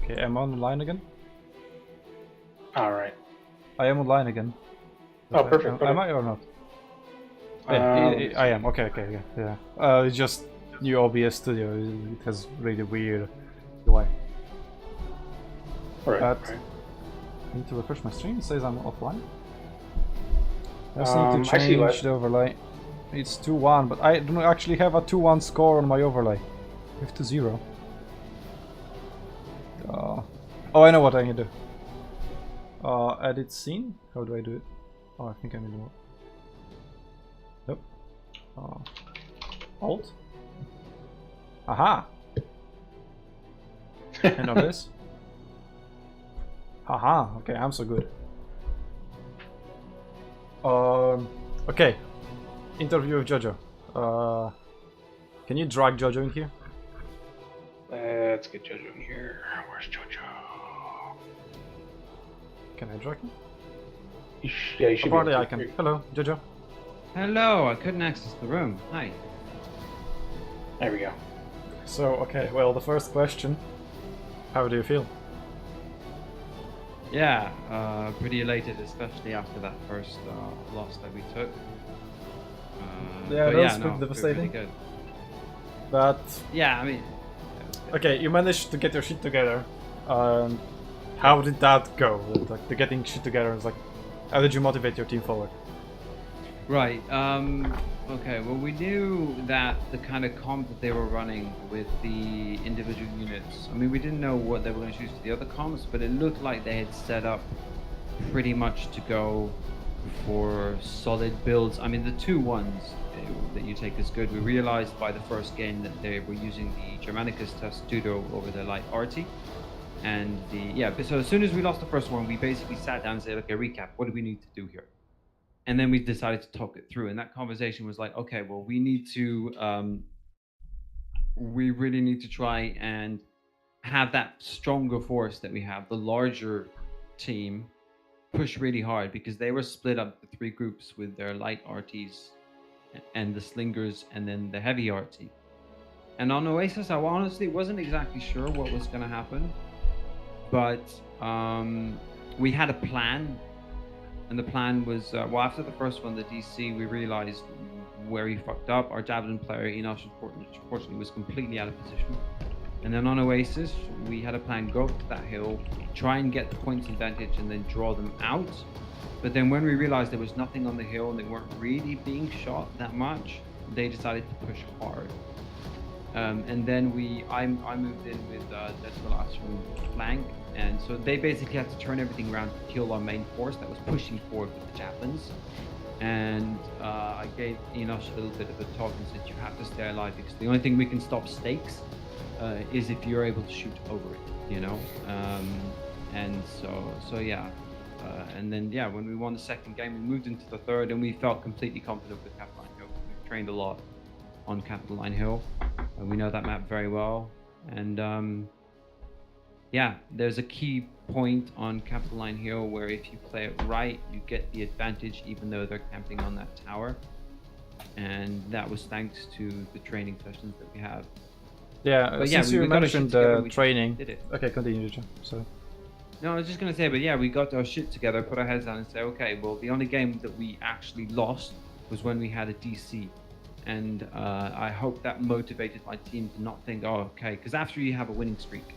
Okay, am I online again? Alright. I am online again. Oh, perfect. Am I or not? Yeah, I am. Okay, yeah. It's just new OBS Studio. It has really weird UI. Alright. But I need to refresh my stream. It says I'm offline. I also need to change the overlay. It's 2-1, but I don't actually have a 2-1 score on my overlay. 5-0. Oh, I know what I need to do. Edit scene? How do I do it? Oh, I think I need more. Nope. Alt? Aha! And now this? Haha, okay, I'm so good. Okay. Interview with JoJo. Can you drag JoJo in here? Let's get JoJo in here. Where's JoJo? Can I drag him? Yeah, you should be able to. I can. Hello, JoJo. Hello, I couldn't access the room. Hi. There we go. So, okay, well, the first question. How do you feel? Yeah, pretty elated, especially after that first loss that we took. Yeah, that was pretty devastating. Good. But yeah, I mean. Okay, you managed to get your shit together. How did that go? Like the getting shit together is like, how did you motivate your team forward? Right. Okay. Well, we knew that the kind of comp that they were running with the individual units. I mean, we didn't know what they were going to choose for the other comps, but it looked like they had set up pretty much to go for solid builds. I mean, the 2-1s that you take is good. We realized by the first game that they were using the Germanicus Testudo over the light Arty. And so as soon as we lost the first one, we basically sat down and said, okay, recap, what do we need to do here? And then we decided to talk it through. And that conversation was like, okay, well, we really need to try and have that stronger force that we have, the larger team, push really hard, because they were split up into 3 groups with their light RTs and the slingers and then the heavy RT. And on Oasis, I honestly wasn't exactly sure what was going to happen, but we had a plan, and the plan was, well, after the first one, the DC, we realized where he fucked up. Our Javelin player, Enosh, unfortunately, was completely out of position. And then on Oasis, we had a plan, go up to that hill, try and get the points advantage and then draw them out. But then when we realized there was nothing on the hill and they weren't really being shot that much, they decided to push hard. And then I moved in with Desvelas from flank, and so they basically had to turn everything around to kill our main force that was pushing forward with the javelins. And I gave Enosh a little bit of a talk and said, you have to stay alive, because the only thing we can stop stakes is if you're able to shoot over it, you know. And so yeah. And then when we won the second game, we moved into the third, and we felt completely confident with Capitoline Hill. We've trained a lot on Capitoline Hill. We know that map very well, and there's a key point on Capitoline Hill where if you play it right, you get the advantage even though they're camping on that tower, and that was thanks to the training sessions that we have. Yeah, but since you mentioned training. Did it. Okay, continue, Joe. So. No, I was just gonna say, but yeah, we got our shit together, put our heads down, and say, okay, well, the only game that we actually lost was when we had a DC. And I hope that motivated my team to not think, oh, okay, because after you have a winning streak,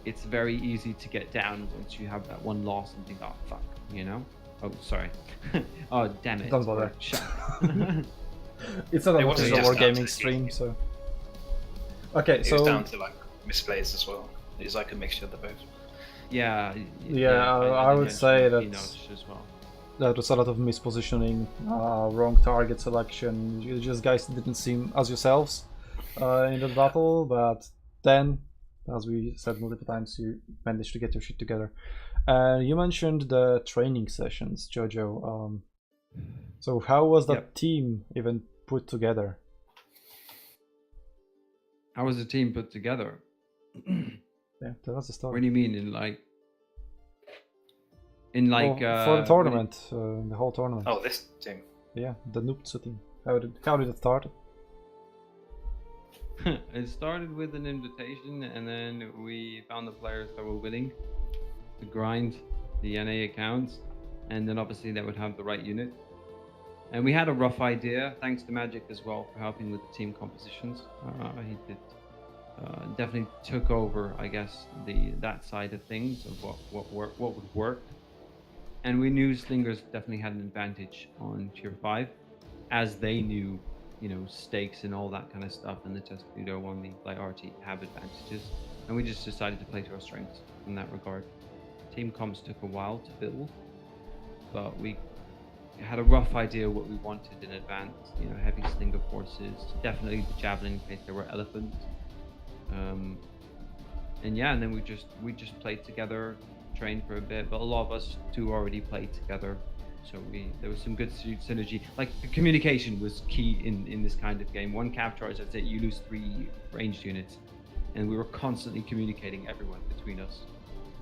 it's very easy to get down once you have that one loss and think, oh, fuck, you know? Oh, sorry. Oh, damn it. Don't bother. Shut It's not a wargaming stream, so... Okay, it was down to, like, misplays as well. It's like a mixture of the both. Yeah. I would say that... as well. There was a lot of mispositioning, wrong target selection. You just guys didn't seem as yourselves in the battle, but then, as we said multiple times, you managed to get your shit together. You mentioned the training sessions, JoJo. So how was that team even put together? How was the team put together? Yeah, that's the story. What do you mean, for the tournament, the whole tournament. Oh, this team. Yeah, the SUNTZU team. How did it start? It started with an invitation, and then we found the players that were willing to grind the NA accounts, and then obviously they would have the right unit. And we had a rough idea, thanks to Magic as well for helping with the team compositions. He did definitely took over, I guess, that side of things of what would work. And we knew Slingers definitely had an advantage on Tier 5, as they knew, stakes and all that kind of stuff, and the Testudo on the Light RT have advantages. And we just decided to play to our strengths in that regard. Team comps took a while to build, but we had a rough idea what we wanted in advance. Heavy Slinger forces, definitely the Javelin in case there were elephants. And then we just played together, trained for a bit, but a lot of us two already played together, so there was some good synergy. Like, the communication was key in this kind of game. One cap charge, that's it, you lose 3 ranged units, and we were constantly communicating everyone between us,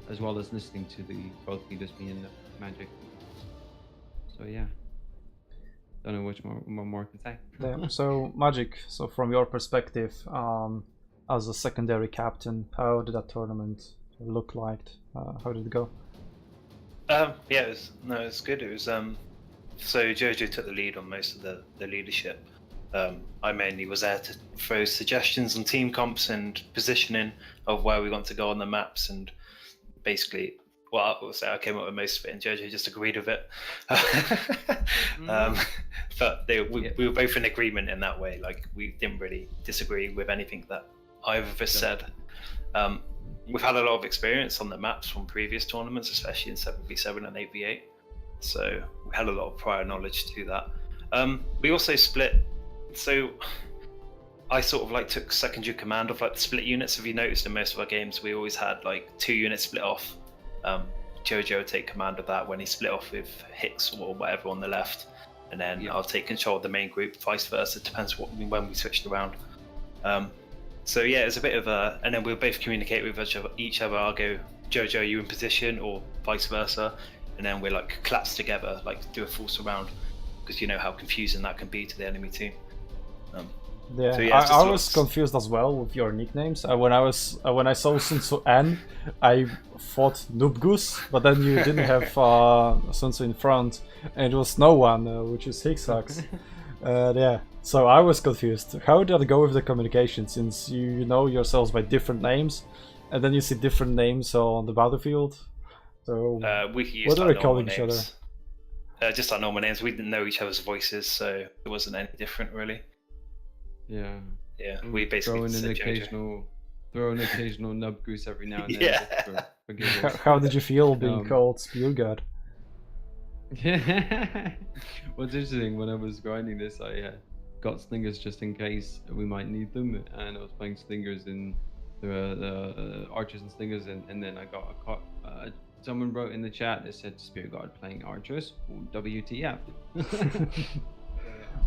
as well as listening to both leaders, me and Magic. So yeah, don't know much more to say. Yeah. So Magic, so from your perspective, as a secondary captain, how did that tournament look like? How did it go? It was good. It was so JoJo took the lead on most of the leadership. I mainly was there to throw suggestions on team comps and positioning of where we want to go on the maps, and basically, well, I will say I came up with most of it, and JoJo just agreed with it. But we were both in agreement in that way. Like, we didn't really disagree with anything that either of us said. We've had a lot of experience on the maps from previous tournaments, especially in 7v7 and 8v8. So we had a lot of prior knowledge to that. We also split. So I sort of took secondary command of the split units. If you noticed, in most of our games, we always had 2 units split off. JoJo would take command of that when he split off with Hicks or whatever on the left, and then I'll take control of the main group, vice versa. It depends when we switched around. So yeah, it's a bit of and then we'll both communicate with each other. I'll go, JoJo, you in position, or vice versa, and then we'll collapse together, do a full surround, because you know how confusing that can be to the enemy team. Yeah, so I was confused as well with your nicknames. When I saw SUNTZU N, I thought Noob Goose, but then you didn't have SUNTZU in front, and it was no one, which is Hixax. Yeah, so I was confused. How did it go with the communication, since you know yourselves by different names, and then you see different names on the battlefield? So what are we calling each other? Just our normal names. We didn't know each other's voices, so it wasn't any different really. Yeah. We basically throw an occasional nub goose every now and then. Yeah. How did you feel being called Spear God? What's interesting, when I was grinding this, I got slingers just in case we might need them, and I was playing slingers in the archers and slingers, and then I got a caught. Someone wrote in the chat that said Spear God playing archers. WTF?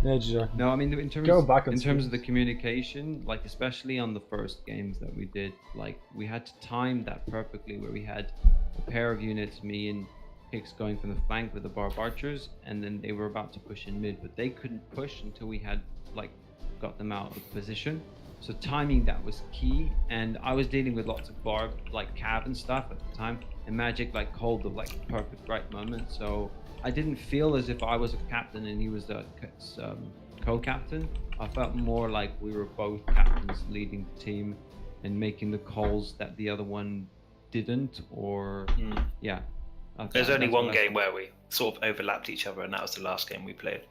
Yeah, no, I mean, in terms of the communication, especially on the first games that we did, we had to time that perfectly, where we had a pair of units, me and Hicks, going from the flank with the barb archers, and then they were about to push in mid, but they couldn't push until we had got them out of position. So timing that was key, and I was dealing with lots of barb cav and stuff at the time, and Magic called the perfect right moment. So I didn't feel as if I was a captain and he was a co-captain. I felt more like we were both captains leading the team and making the calls that the other one didn't, or yeah. There's only one game where we sort of overlapped each other, and that was the last game we played.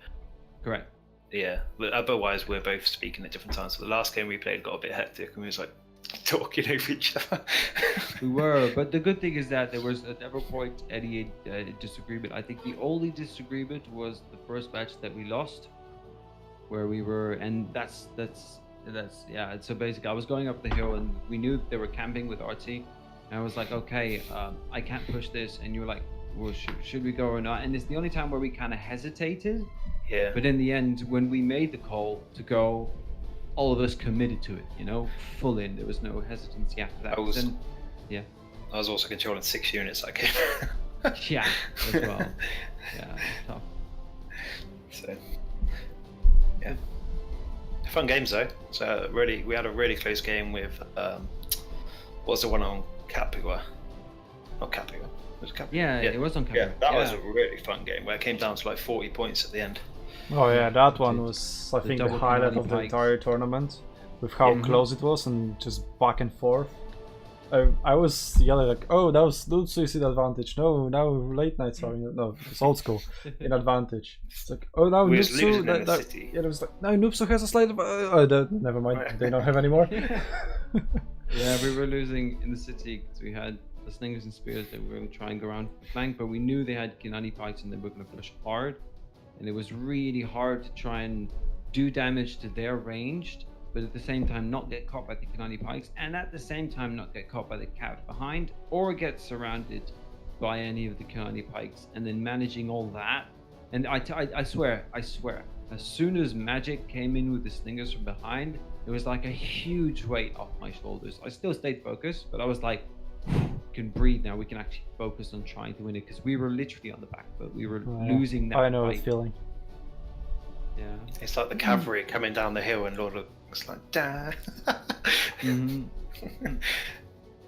Correct. Yeah, but otherwise we're both speaking at different times. So the last game we played got a bit hectic, and we was talking over each other. We were, but the good thing is that there was at every point any disagreement. I think the only disagreement was the first match that we lost, where we were, and that's yeah. So basically, I was going up the hill, and we knew they were camping with RT, and I was like, okay, I can't push this, and you were like, well, should we go or not? And it's the only time where we kind of hesitated. Yeah. But in the end, when we made the call to go, all of us committed to it, full in. There was no hesitancy after that. I was also controlling 6 units that game. Yeah, as well. Yeah, tough. So, yeah. Fun games though. So really, we had a really close game with what was the one on Capua? Not Capua. Was it Capua? Yeah, it was on camera. Yeah, that was a really fun game where it came down to like 40 points at the end. Oh yeah, that one was, I think, the double highlight Canali of the pikes. entire tournament, with how close it was and just back and forth. I was yelling like, "Oh, that was SUNTZU in advantage. No, now late night. Sorry, no, it's old school in advantage." It's like, "Oh, now We was SUNTZU." losing in the city. Yeah, it was like, "No, SUNTZU has a slight." Never mind. Right. They don't have anymore. Yeah, we were losing in the city because we had the slingers and spears that we were going to try and go around the flank, but we knew they had Kinani pikes and they were going to push hard, and it was really hard to try and do damage to their ranged, but at the same time not get caught by the Kinani pikes, and at the same time not get caught by the cat behind or get surrounded by any of the Kinani pikes, and then managing all that. And I swear, as soon as Magic came in with the slingers from behind, it was like a huge weight off my shoulders. I still stayed focused, but I was like, we can breathe now. We can actually focus on trying to win it, because we were literally on the back foot. We were losing that I know fight. that feeling. Yeah. It's like the cavalry coming down the hill and Lord of it's like, da.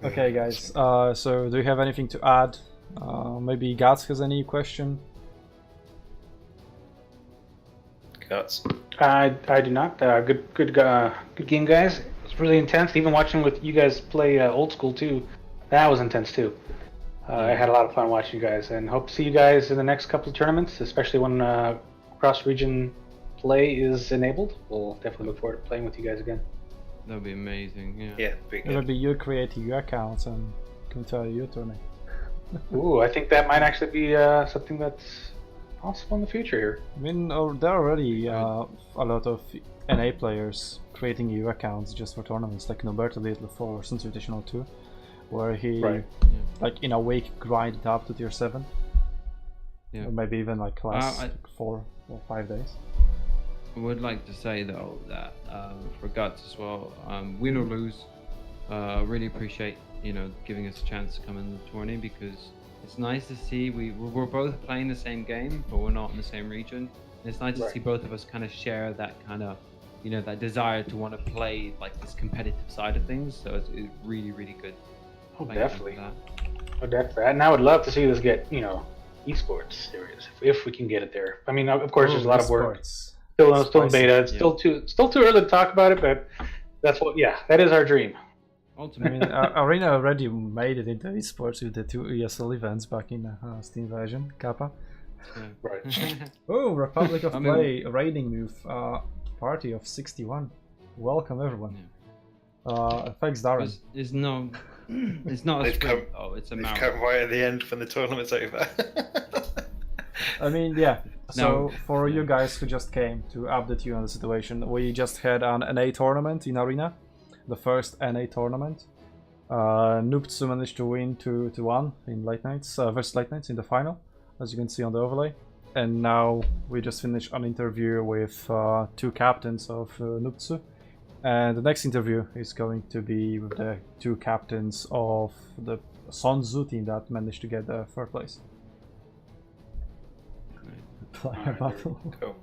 Okay, guys. So do you have anything to add? Maybe Gats has any question? Guts. I do not. Good game, guys. It was really intense. Even watching with you guys play old school too, that was intense too. I had a lot of fun watching you guys, and hope to see you guys in the next couple of tournaments, especially when cross-region play is enabled. We'll definitely look forward to playing with you guys again. That'd be amazing. Yeah. Yeah, pretty good. It'll be you creating your accounts and come to your tournament. Ooh, I think that might actually be something that's possible in the future here. I mean, there are already a lot of NA players creating EU accounts just for tournaments, like Noberto did for SUNTZU Invitational 2, where he, like in a week, grinded up to tier 7. Yeah. Or maybe even like last 4 or 5 days. I would like to say though that for Guts as well, win or lose, really appreciate giving us a chance to come in the tourney, because it's nice to see we're both playing the same game, but we're not in the same region. And it's nice to see both of us kind of share that kind of that desire to want to play like this competitive side of things. So it's really, really good. Oh, Thank you for definitely. that. Oh, definitely. And I would love to see this get esports serious if we can get it there. I mean, of course, there's a lot of work. Still in beta. It's still too early to talk about it, but that's what. Yeah, that is our dream. Ultimately, I mean, Arena already made it into esports with the 2 ESL events back in Steam version, Kappa. Right. Oh, Republic of Play raiding move, party of 61. Welcome everyone. Thanks, Darren. It's not a sprint. Oh, it's a marathon. Come right at the end when the tournament's over. I mean, yeah. So for you guys who just came, to update you on the situation, we just had an NA tournament in Arena, the first NA tournament. SUNTZU managed to win 2-1 in late nights versus late nights in the final, as you can see on the overlay. And now we just finished an interview with 2 captains of SUNTZU, and the next interview is going to be with the 2 captains of the SUNTZU team that managed to get the 3rd place. Player battle. Cool.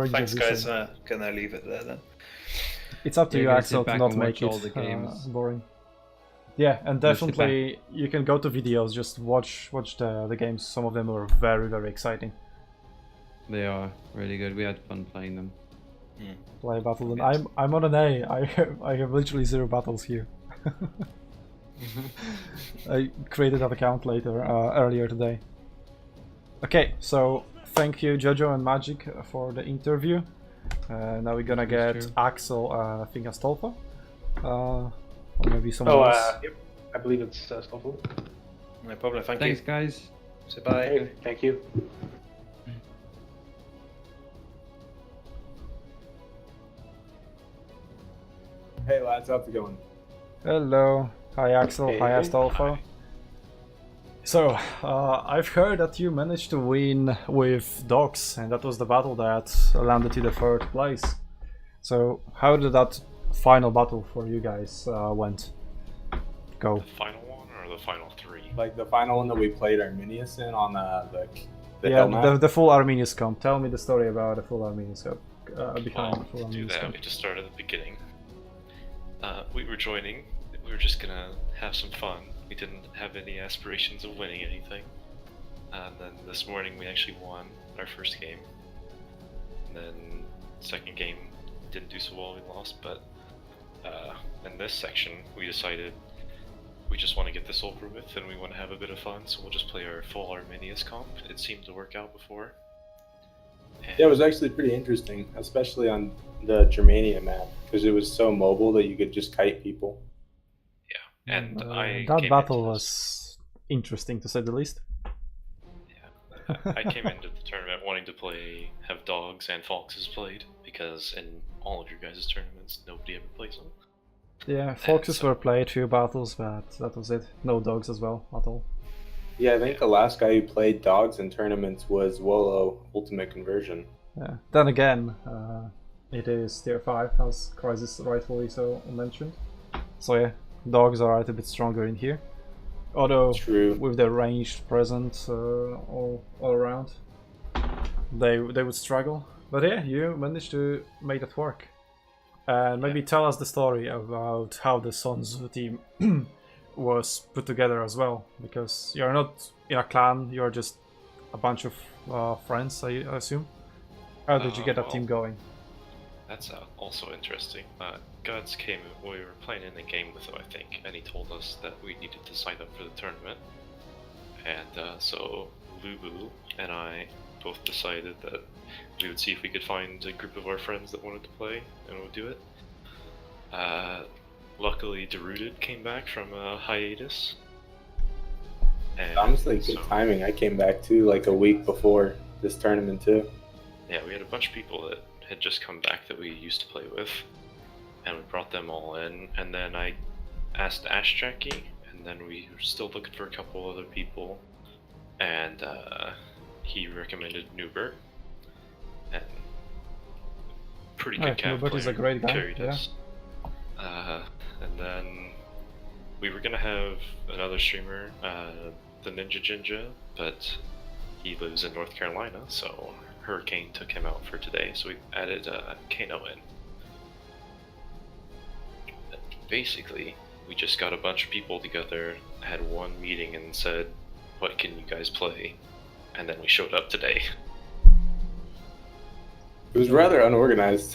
Thanks, guys. Can I leave it there then? It's up to you, Axel, to not make all it the games. boring. Yeah, and definitely you can go to videos, just watch the games. Some of them are very, very exciting. They are really good. We had fun playing them. Player battle, and I'm on an A. I have literally 0 battles here. I created that account earlier today. Okay, so thank you, JoJo and Magic, for the interview. Now we're gonna get Axel, I think Astolfo, or maybe someone else. Yep. I believe it's Astolfo. No problem. Thanks, guys. So bye. Hey, thank you. Hey lads, how's it going? Hello. Hi Axel. Hey. Hi Astolfo. So, I've heard that you managed to win with dogs, and that was the battle that landed you the 3rd place. So, how did that final battle for you guys went? Go. The final one or the final 3? Like the final one that we played Arminius in on the yeah, the full Arminius comp. Tell me the story about the full Arminius behind Well, for to a do minute. that, we just start at the beginning. We were joining. We were just gonna have some fun. We didn't have any aspirations of winning anything. And then this morning we actually won our first game. And then second game didn't do so well, we lost. But in this section we decided we just want to get this over with and we want to have a bit of fun. So we'll just play our full Arminius comp. It seemed to work out before. And Yeah, it was actually pretty interesting, especially on the Germania map, because it was so mobile that you could just kite people. yeah, and I That came battle into was interesting to say the least. I came into the tournament wanting to have dogs and foxes played, because in all of your guys' tournaments, nobody ever plays them. Yeah, foxes so- were played, few battles, but that was it. No dogs as well at all. Yeah, I think the last guy who played dogs in tournaments was Wolo Ultimate Conversion. Yeah. Then again, it is tier 5, as Crisis rightfully so mentioned. So yeah, dogs are a little bit stronger in here. Although, True. with the ranged present all around, they would struggle. But yeah, you managed to make it work. And maybe tell us the story about how the SUNTZU team was put together as well. Because you're not in a clan, you're just a bunch of friends, I assume. How did you get that well, team going? That's also interesting. Guts came, we were playing in a game with him, I think, and he told us that we needed to sign up for the tournament. And so Lubu and I both decided that we would see if we could find a group of our friends that wanted to play, and we'll do it. Luckily, Deruded came back from a hiatus. And Honestly, good timing. I came back too, like a week before this tournament too. Yeah, we had a bunch of people that had just come back that we used to play with, and we brought them all in, and then I asked Ash Jackie, and then we were still looking for a couple other people, and he recommended Newbert, and pretty good cat Newbert player, is a great guy, carried yeah. us. And then we were gonna have another streamer, the Ninja Jinja, but he lives in North Carolina, so Hurricane took him out for today, so we added Kano in. Basically, we just got a bunch of people together, had one meeting and said, what can you guys play? And then we showed up today. It was rather unorganized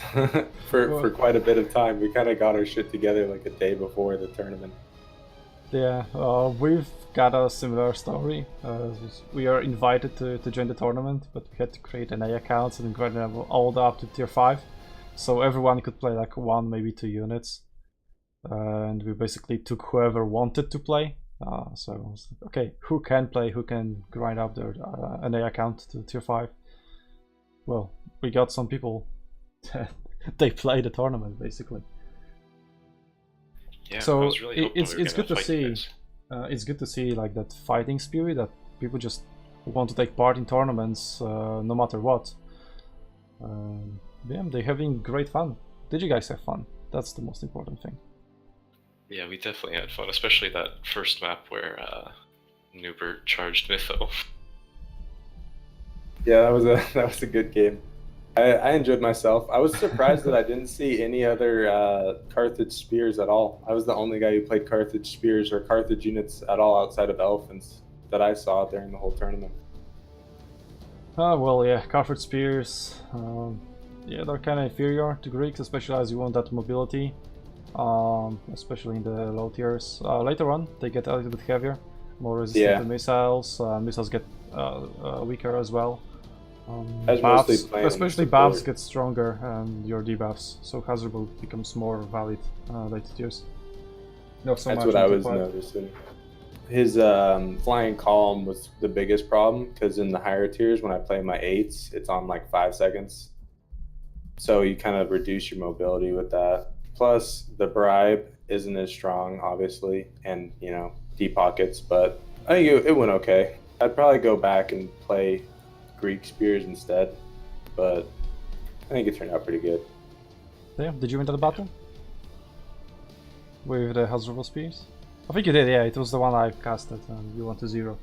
for quite a bit of time. We kind of got our shit together like a day before the tournament. Yeah, we've got a similar story. We are invited to join the tournament, but we had to create an A account and grind them all the up to tier 5. So everyone could play like 1, maybe 2 units. And we basically took whoever wanted to play. So it was like, okay, who can play, who can grind up their an A account to tier 5? Well, we got some people. They play the tournament basically. Yeah, So I was really hoping it's we were good to gonna fight you see. guys. It's good to see like that fighting spirit, that people just want to take part in tournaments no matter what. Yeah, they're having great fun. Did you guys have fun? That's the most important thing. Yeah, we definitely had fun, especially that first map where Newbert charged Mytho. Yeah, that was a good game. I enjoyed myself. I was surprised that I didn't see any other Carthage spears at all. I was the only guy who played Carthage spears or Carthage units at all outside of elephants that I saw during the whole tournament. Well, yeah, Carthage spears. Yeah, they're kind of inferior to Greeks, especially as you want that mobility, especially in the low tiers. Later on, they get a little bit heavier, more resistant to missiles. Missiles get weaker as well. Buffs, especially buffs get stronger, and your debuffs, so Hazard will becomes more valid later tiers. Not so That's much what I into was fight. noticing. His flying column was the biggest problem, because in the higher tiers, when I play my 8s, it's on like 5 seconds. So you kind of reduce your mobility with that. Plus, the bribe isn't as strong, obviously, and, you know, deep pockets, but I think it went okay. I'd probably go back and play Greek spears instead, but I think it turned out pretty good. Yeah, did you enter the battle? With the Hazard spears? I think you did, yeah, it was the one I casted, and you went to 0.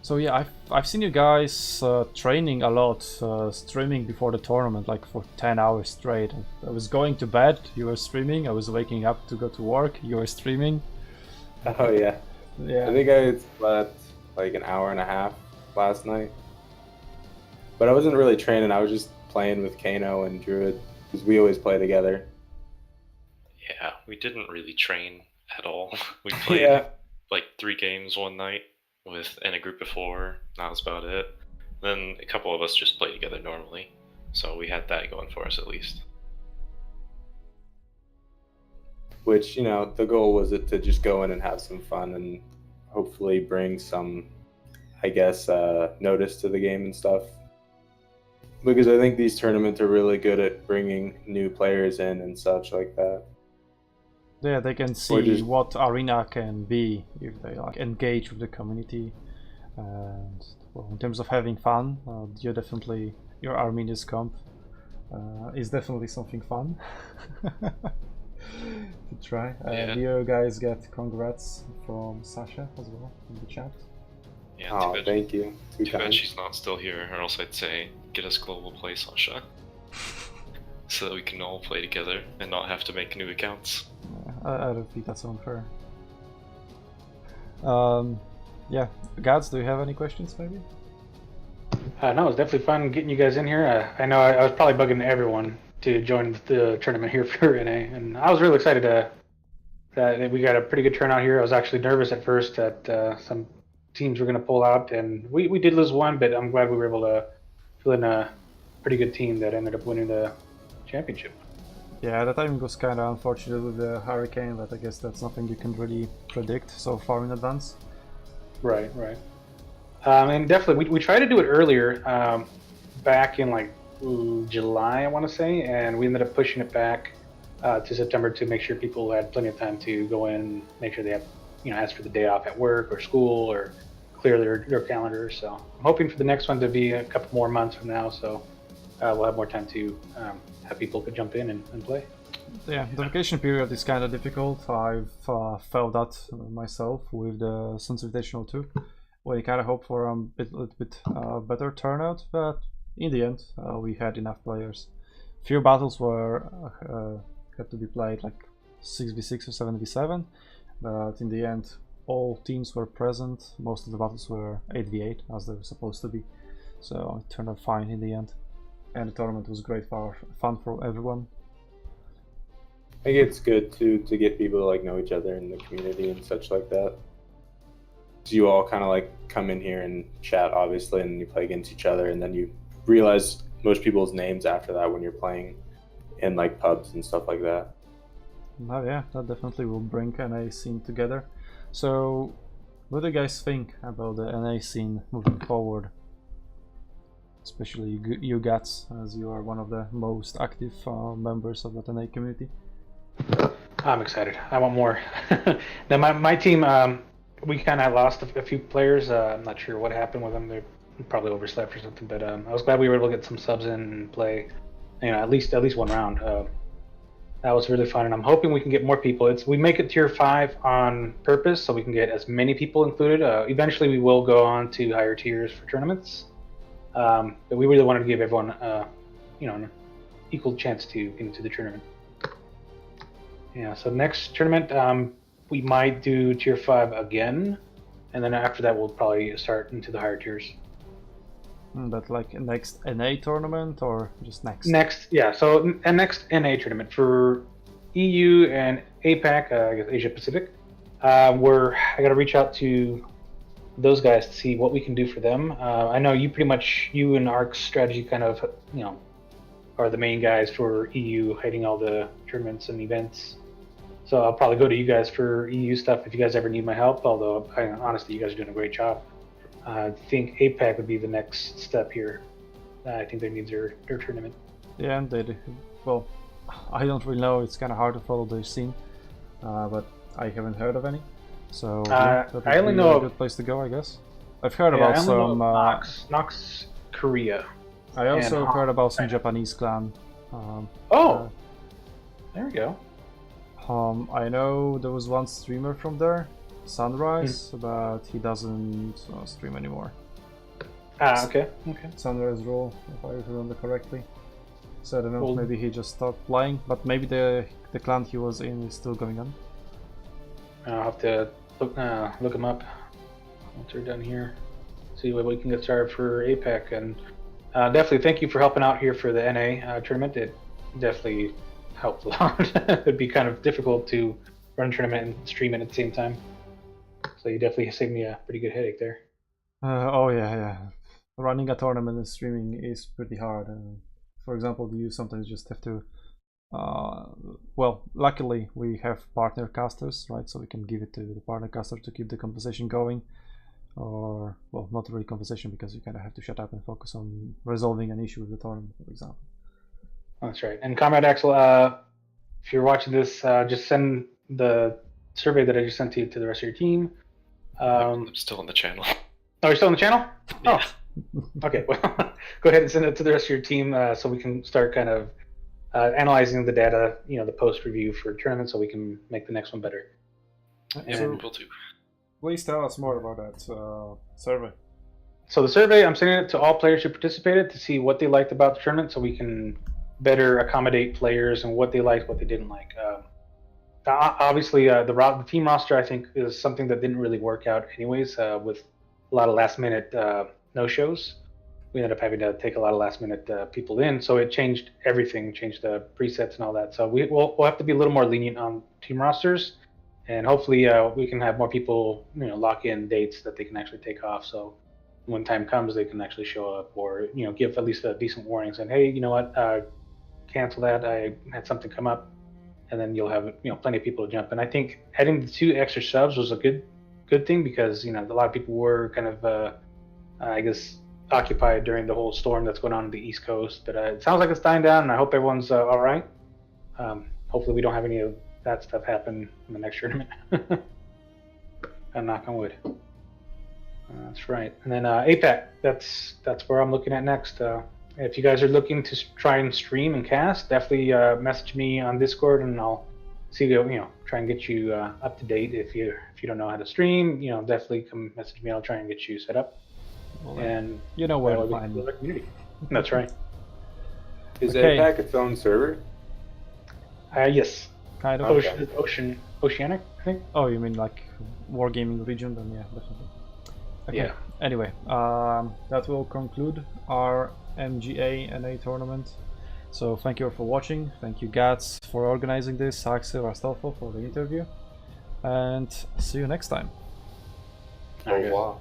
So yeah, I've seen you guys training a lot, streaming before the tournament, like for 10 hours straight. I was going to bed, you were streaming. I was waking up to go to work, you were streaming. Oh yeah. Yeah. I think I slept like an hour and a half last night. But I wasn't really training. I was just playing with Kano and Druid because we always play together. Yeah, we didn't really train at all. We played Yeah. like 3 games one night in a group of 4. That was about it. Then a couple of us just played together normally, so we had that going for us at least. Which, you know, the goal was to just go in and have some fun and hopefully bring some, I guess, notice to the game and stuff. Because I think these tournaments are really good at bringing new players in and such like that. Yeah, they can see what Arena can be if they like engage with the community. And well, in terms of having fun, your Arminius comp is definitely something fun to try. Yeah. Do you guys get congrats from Sasha as well in the chat? Yeah, Oh, thank you. Too bad she's not still here, or else I'd say, get us global play, Sasha. So that we can all play together and not have to make new accounts. I don't think that's unfair. Yeah, Gads, do you have any questions maybe? No, it was definitely fun getting you guys in here. I know I was probably bugging everyone to join the tournament here for NA, and I was really excited that we got a pretty good turnout here. I was actually nervous at first that some teams were going to pull out, and we did lose one, but I'm glad we were able to fill in a pretty good team that ended up winning the championship. Yeah, the timing was kind of unfortunate with the hurricane, but I guess that's nothing you can really predict so far in advance. Right. And definitely, we tried to do it earlier, back in like July, I want to say, and we ended up pushing it back to September to make sure people had plenty of time to go in, make sure they have, ask for the day off at work or school or clear their calendar. So I'm hoping for the next one to be a couple more months from now, so we'll have more time to have people could jump in and play. Yeah, the vacation period is kind of difficult. I've felt that myself with the SUNTZU Invitational too. We kind of hope for a little bit better turnout, but in the end, we had enough players. Few battles had to be played like 6v6 or 7v7, but in the end, all teams were present. Most of the battles were 8v8 as they were supposed to be, so it turned out fine in the end. And the tournament was great fun for everyone. I think it's good to get people to like know each other in the community and such like that. So you all kind of like come in here and chat, obviously, and you play against each other, and then you realize most people's names after that when you're playing in like pubs and stuff like that. Oh yeah, that definitely will bring NA scene together. So, what do you guys think about the NA scene moving forward? Especially you Gats, as you are one of the most active members of the NA community. I'm excited. I want more. Now my team, we kind of lost a few players. I'm not sure what happened with them. They probably overslept or something. But I was glad we were able to get some subs in and play, at least one round. That was really fun, and I'm hoping we can get more people. We make it tier 5 on purpose so we can get as many people included. Eventually, we will go on to higher tiers for tournaments. But we really wanted to give everyone, an equal chance to get into the tournament. Yeah, so next tournament, we might do tier 5 again, and then after that, we'll probably start into the higher tiers. But like next NA tournament or just next? Next, yeah. So next NA tournament for EU and APAC, I guess Asia Pacific. I got to reach out to those guys to see what we can do for them. I know you and ARC's strategy kind of, are the main guys for EU, heading all the tournaments and events. So I'll probably go to you guys for EU stuff if you guys ever need my help. Although honestly, you guys are doing a great job. I think APAC would be the next step here. I think they need their tournament. Yeah, and they do. Well, I don't really know. It's kind of hard to follow their scene, but I haven't heard of any. So that would I only be know a good place to go, I guess. I've heard about some Nox Korea. I also heard about some Japanese clan. There we go. I know there was one streamer from there. Sunrise, but he doesn't stream anymore. Okay. Sunrise rule, if I remember correctly. So I don't know, Well- maybe he just stopped playing, but maybe the clan he was in is still going on. I'll have to look him up once we're done here. See what we can get started for APEC, and definitely thank you for helping out here for the NA tournament. It definitely helped a lot. It'd be kind of difficult to run a tournament and stream it at the same time. So you definitely saved me a pretty good headache there. Oh yeah. Running a tournament and streaming is pretty hard. For example, you sometimes just have to. Well, luckily we have partner casters, right? So we can give it to the partner caster to keep the conversation going. Or, well, not really conversation, because you kind of have to shut up and focus on resolving an issue with the tournament, for example. That's right. And Comrade Axel, if you're watching this, just send the survey that I just sent to you to the rest of your team. I'm still on the channel. Oh, you're still on the channel? Yeah. Oh, okay. Well, go ahead and send it to the rest of your team so we can start kind of analyzing the data, the post review for tournament, so we can make the next one better. Yeah, So- we'll do. Please tell us more about that survey. So the survey, I'm sending it to all players who participated to see what they liked about the tournament, so we can better accommodate players and what they liked, what they didn't like. Obviously, the team roster, I think, is something that didn't really work out anyways, with a lot of last-minute no-shows. We ended up having to take a lot of last-minute people in, so it changed everything, changed the presets and all that. So we'll have to be a little more lenient on team rosters, and hopefully we can have more people, lock in dates that they can actually take off. So when time comes, they can actually show up, or give at least a decent warning saying, "Hey, you know what? Cancel that. I had something come up," and then you'll have plenty of people to jump. And I think adding the 2 extra subs was a good thing, because a lot of people were kind of I guess occupied during the whole storm that's going on the East Coast. But it sounds like it's dying down, and I hope everyone's all right. Hopefully we don't have any of that stuff happen in the next tournament. And knock on wood. That's right. And then APEC, that's where I'm looking at next. If you guys are looking to try and stream and cast, definitely message me on Discord, and I'll see try and get you up to date. If you don't know how to stream, definitely come message me. I'll try and get you set up. Well, And you know where that to way we find can build me. our community. That's right. Is Okay. APAC its own server? Yes. Kind of. Okay. Oceanic, I think. Oh, you mean like wargaming region? Then yeah, definitely. Okay. Yeah. Anyway, that will conclude our MGA NA tournament. So thank you all for watching. Thank you, Gats, for organizing this. Axel, Astolfo for the interview, and see you next time. Oh wow.